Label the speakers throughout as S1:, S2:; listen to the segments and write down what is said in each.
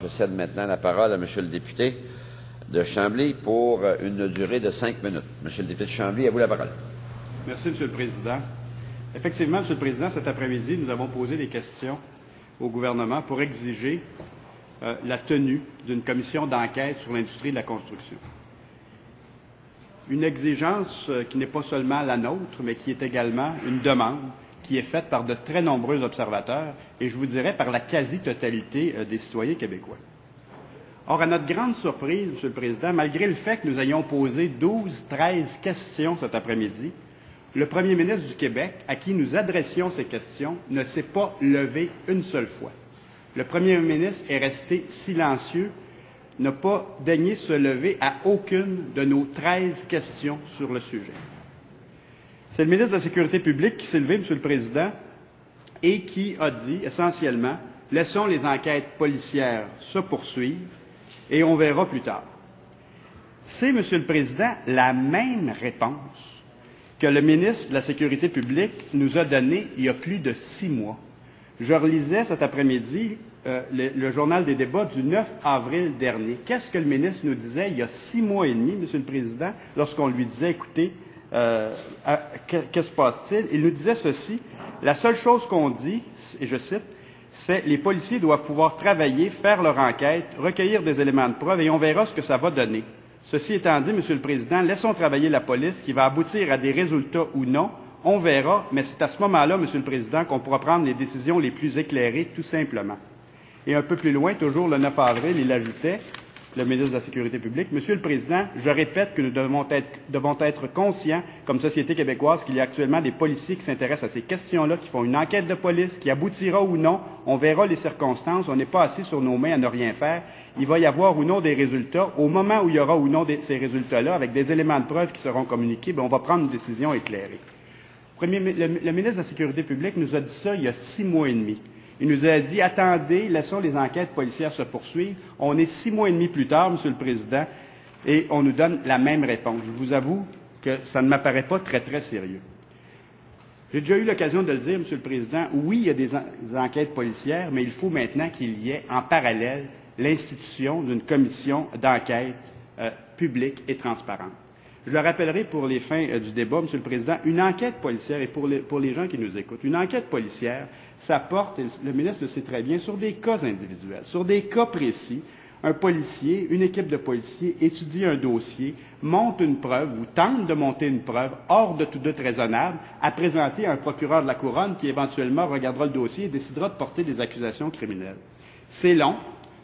S1: Je cède maintenant la parole à Monsieur le député de Chambly pour une durée de 5 minutes. Monsieur le député de Chambly, à vous la parole.
S2: Merci, Monsieur le Président. Effectivement, Monsieur le Président, cet après-midi, nous avons posé des questions au gouvernement pour exiger la tenue d'une commission d'enquête sur l'industrie de la construction. Une exigence qui n'est pas seulement la nôtre, mais qui est également une demande qui est faite par de très nombreux observateurs et, je vous dirais, par la quasi-totalité des citoyens québécois. Or, à notre grande surprise, Monsieur le Président, malgré le fait que nous ayons posé 12-13 questions cet après-midi, le premier ministre du Québec, à qui nous adressions ces questions, ne s'est pas levé une seule fois. Le premier ministre est resté silencieux, n'a pas daigné se lever à aucune de nos 13 questions sur le sujet. C'est le ministre de la Sécurité publique qui s'est levé, Monsieur le Président, et qui a dit essentiellement « Laissons les enquêtes policières se poursuivre et on verra plus tard ». C'est, Monsieur le Président, la même réponse que le ministre de la Sécurité publique nous a donnée il y a plus de 6 mois. Je relisais cet après-midi le journal des débats du 9 avril dernier. Qu'est-ce que le ministre nous disait il y a 6 mois et demi, Monsieur le Président, lorsqu'on lui disait « Écoutez, que se passe-t-il? » Il nous disait ceci, « La seule chose qu'on dit, et je cite, c'est « Les policiers doivent pouvoir travailler, faire leur enquête, recueillir des éléments de preuve et on verra ce que ça va donner. » Ceci étant dit, Monsieur le Président, laissons travailler la police qui va aboutir à des résultats ou non. On verra, mais c'est à ce moment-là, Monsieur le Président, qu'on pourra prendre les décisions les plus éclairées, tout simplement. Et un peu plus loin, toujours le 9 avril, il ajoutait, le ministre de la Sécurité publique, « Monsieur le Président, je répète que nous devons être conscients, comme société québécoise, qu'il y a actuellement des policiers qui s'intéressent à ces questions-là, qui font une enquête de police, qui aboutira ou non. On verra les circonstances. On n'est pas assis sur nos mains à ne rien faire. Il va y avoir ou non des résultats. Au moment où il y aura ou non ces résultats-là, avec des éléments de preuve qui seront communiqués, on va prendre une décision éclairée. » Le ministre de la Sécurité publique nous a dit ça il y a 6 mois et demi. Il nous a dit, attendez, laissons les enquêtes policières se poursuivre. On est 6 mois et demi plus tard, Monsieur le Président, et on nous donne la même réponse. Je vous avoue que ça ne m'apparaît pas très, très sérieux. J'ai déjà eu l'occasion de le dire, Monsieur le Président, oui, il y a des enquêtes policières, mais il faut maintenant qu'il y ait en parallèle l'institution d'une commission d'enquête publique et transparente. Je le rappellerai pour les fins du débat, Monsieur le Président, une enquête policière, et pour les gens qui nous écoutent, une enquête policière, ça porte, et le ministre le sait très bien, sur des cas individuels, sur des cas précis. Un policier, une équipe de policiers étudie un dossier, monte une preuve ou tente de monter une preuve hors de tout doute raisonnable à présenter à un procureur de la Couronne qui éventuellement regardera le dossier et décidera de porter des accusations criminelles. C'est long.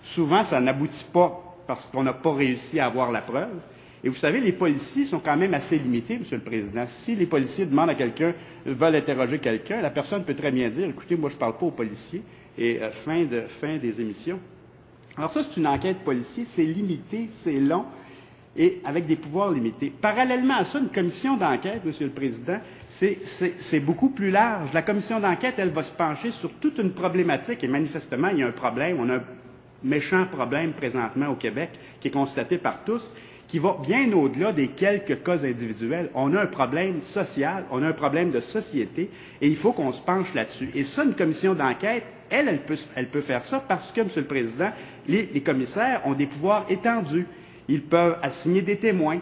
S2: Souvent, ça n'aboutit pas parce qu'on n'a pas réussi à avoir la preuve. Et vous savez, les policiers sont quand même assez limités, Monsieur le Président. Si les policiers demandent à quelqu'un, veulent interroger quelqu'un, la personne peut très bien dire, écoutez, moi je ne parle pas aux policiers, et fin des émissions. Alors ça, c'est une enquête policière, c'est limité, c'est long, et avec des pouvoirs limités. Parallèlement à ça, une commission d'enquête, Monsieur le Président, c'est beaucoup plus large. La commission d'enquête, elle va se pencher sur toute une problématique, et manifestement, il y a un problème, on a un méchant problème présentement au Québec, qui est constaté par tous, qui va bien au-delà des quelques cas individuels. On a un problème social, on a un problème de société, et il faut qu'on se penche là-dessus. Et ça, une commission d'enquête, elle peut faire ça parce que, Monsieur le Président, les commissaires ont des pouvoirs étendus. Ils peuvent assigner des témoins,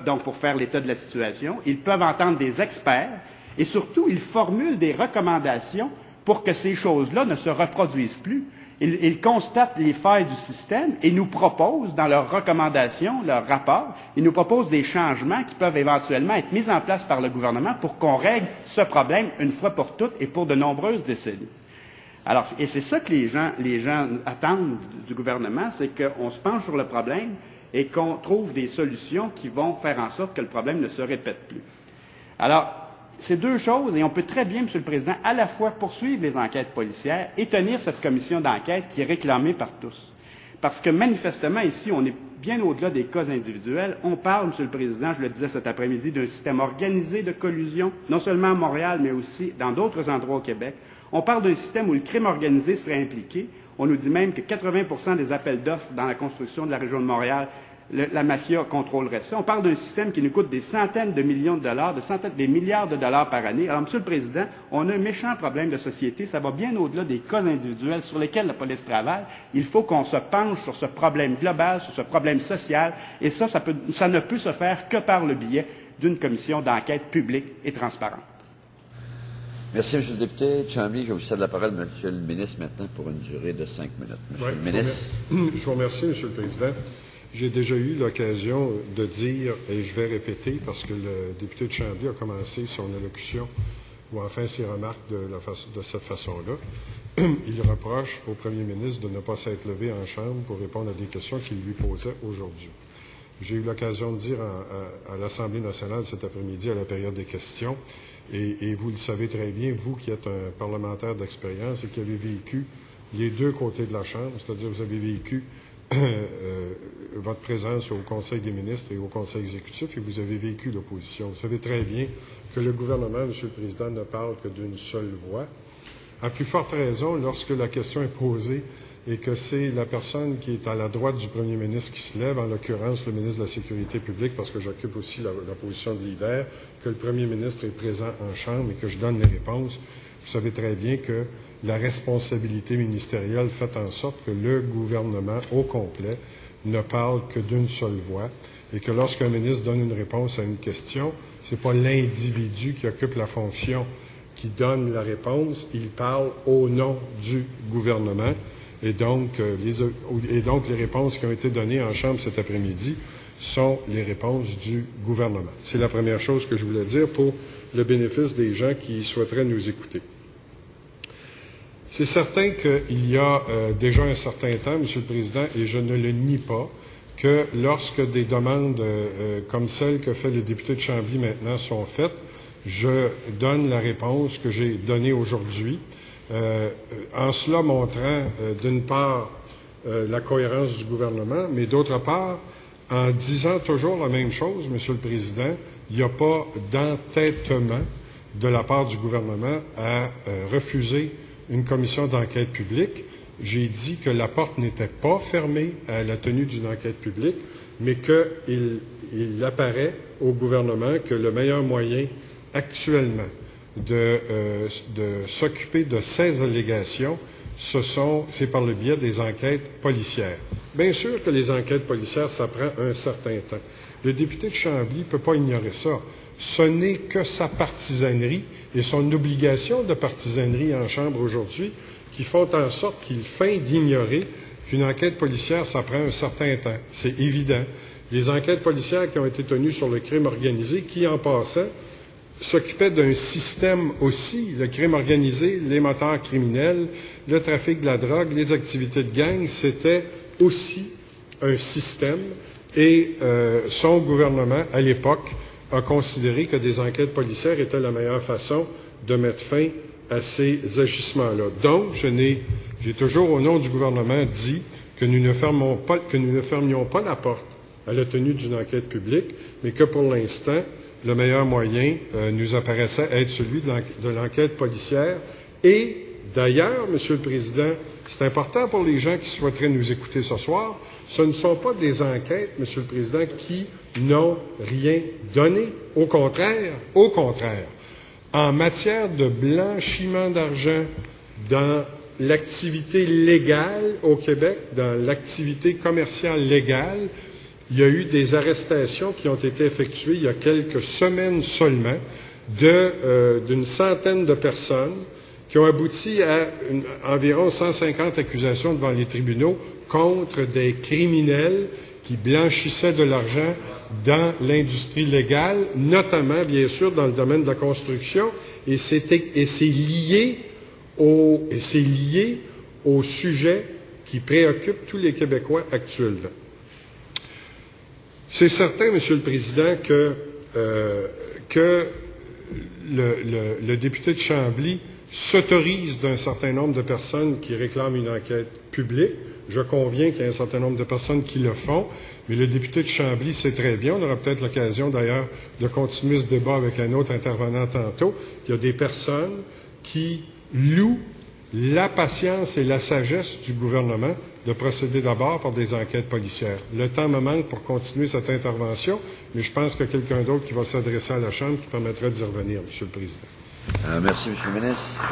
S2: donc pour faire l'état de la situation, ils peuvent entendre des experts, et surtout, ils formulent des recommandations pour que ces choses-là ne se reproduisent plus. Ils constatent les failles du système et nous proposent, dans leurs recommandations, leurs rapports, ils nous proposent des changements qui peuvent éventuellement être mis en place par le gouvernement pour qu'on règle ce problème une fois pour toutes et pour de nombreuses décennies. Alors, et c'est ça que les gens attendent du gouvernement, c'est qu'on se penche sur le problème et qu'on trouve des solutions qui vont faire en sorte que le problème ne se répète plus. Alors, c'est deux choses, et on peut très bien, Monsieur le Président, à la fois poursuivre les enquêtes policières et tenir cette commission d'enquête qui est réclamée par tous. Parce que manifestement, ici, on est bien au-delà des cas individuels. On parle, Monsieur le Président, je le disais cet après-midi, d'un système organisé de collusion, non seulement à Montréal, mais aussi dans d'autres endroits au Québec. On parle d'un système où le crime organisé serait impliqué. On nous dit même que 80% des appels d'offres dans la construction de la région de Montréal la mafia contrôlerait ça. On parle d'un système qui nous coûte des centaines de millions de dollars, des milliards de dollars par année. Alors, Monsieur le Président, on a un méchant problème de société. Ça va bien au-delà des cas individuels sur lesquels la police travaille. Il faut qu'on se penche sur ce problème global, sur ce problème social. Et ça ne peut se faire que par le biais d'une commission d'enquête publique et transparente.
S1: Merci, M. le député. Chambly, je vous cède la parole, M. le ministre, maintenant, pour une durée de 5 minutes. Monsieur le ministre.
S3: Je vous remercie, M. le Président. J'ai déjà eu l'occasion de dire, et je vais répéter, parce que le député de Chambly a commencé son allocution, ou enfin ses remarques de cette façon-là. Il reproche au premier ministre de ne pas s'être levé en Chambre pour répondre à des questions qu'il lui posait aujourd'hui. J'ai eu l'occasion de dire à l'Assemblée nationale cet après-midi, à la période des questions, et vous le savez très bien, vous qui êtes un parlementaire d'expérience et qui avez vécu les deux côtés de la Chambre, c'est-à-dire vous avez vécu votre présence au Conseil des ministres et au Conseil exécutif, et vous avez vécu l'opposition. Vous savez très bien que le gouvernement, M. le Président, ne parle que d'une seule voix. À plus forte raison, lorsque la question est posée et que c'est la personne qui est à la droite du premier ministre qui se lève, en l'occurrence le ministre de la Sécurité publique, parce que j'occupe aussi la position de leader, que le premier ministre est présent en Chambre et que je donne les réponses, vous savez très bien que la responsabilité ministérielle fait en sorte que le gouvernement au complet ne parle que d'une seule voix et que lorsqu'un ministre donne une réponse à une question, ce n'est pas l'individu qui occupe la fonction qui donne la réponse, il parle au nom du gouvernement. Et donc, les réponses qui ont été données en Chambre cet après-midi sont les réponses du gouvernement. C'est la première chose que je voulais dire pour le bénéfice des gens qui souhaiteraient nous écouter. C'est certain qu'il y a déjà un certain temps, Monsieur le Président, et je ne le nie pas, que lorsque des demandes comme celle que fait le député de Chambly maintenant sont faites, je donne la réponse que j'ai donnée aujourd'hui, en cela montrant d'une part la cohérence du gouvernement, mais d'autre part en disant toujours la même chose, Monsieur le Président, il n'y a pas d'entêtement de la part du gouvernement à refuser une commission d'enquête publique. J'ai dit que la porte n'était pas fermée à la tenue d'une enquête publique, mais qu'il apparaît au gouvernement que le meilleur moyen actuellement de s'occuper de ces allégations, c'est par le biais des enquêtes policières. Bien sûr que les enquêtes policières, ça prend un certain temps. Le député de Chambly ne peut pas ignorer ça. Ce n'est que sa partisanerie et son obligation de partisanerie en Chambre aujourd'hui qui font en sorte qu'il feint d'ignorer qu'une enquête policière, ça prend un certain temps. C'est évident. Les enquêtes policières qui ont été tenues sur le crime organisé, qui en passant, s'occupait d'un système aussi, le crime organisé, les moteurs criminels, le trafic de la drogue, les activités de gang, c'était aussi un système et son gouvernement, à l'époque, a considéré que des enquêtes policières étaient la meilleure façon de mettre fin à ces agissements-là. Donc, j'ai toujours, au nom du gouvernement, dit que nous ne fermions pas la porte à la tenue d'une enquête publique, mais que pour l'instant, le meilleur moyen nous apparaissait être celui de l'enquête policière. Et d'ailleurs, Monsieur le Président, c'est important pour les gens qui souhaiteraient nous écouter ce soir, ce ne sont pas des enquêtes, Monsieur le Président, qui n'ont rien donné. Au contraire, en matière de blanchiment d'argent dans l'activité légale au Québec, dans l'activité commerciale légale, il y a eu des arrestations qui ont été effectuées il y a quelques semaines seulement d'une centaine de personnes qui ont abouti à environ 150 accusations devant les tribunaux contre des criminels qui blanchissaient de l'argent dans l'industrie légale, notamment, bien sûr, dans le domaine de la construction, et c'est lié au sujet qui préoccupe tous les Québécois actuellement. C'est certain, Monsieur le Président, que le député de Chambly s'autorise d'un certain nombre de personnes qui réclament une enquête publique. Je conviens qu'il y a un certain nombre de personnes qui le font, mais le député de Chambly sait très bien, on aura peut-être l'occasion d'ailleurs de continuer ce débat avec un autre intervenant tantôt, il y a des personnes qui louent la patience et la sagesse du gouvernement de procéder d'abord par des enquêtes policières. Le temps me manque pour continuer cette intervention, mais je pense qu'il y a quelqu'un d'autre qui va s'adresser à la Chambre qui permettra d'y revenir, M. le Président.
S1: Merci, M. le ministre.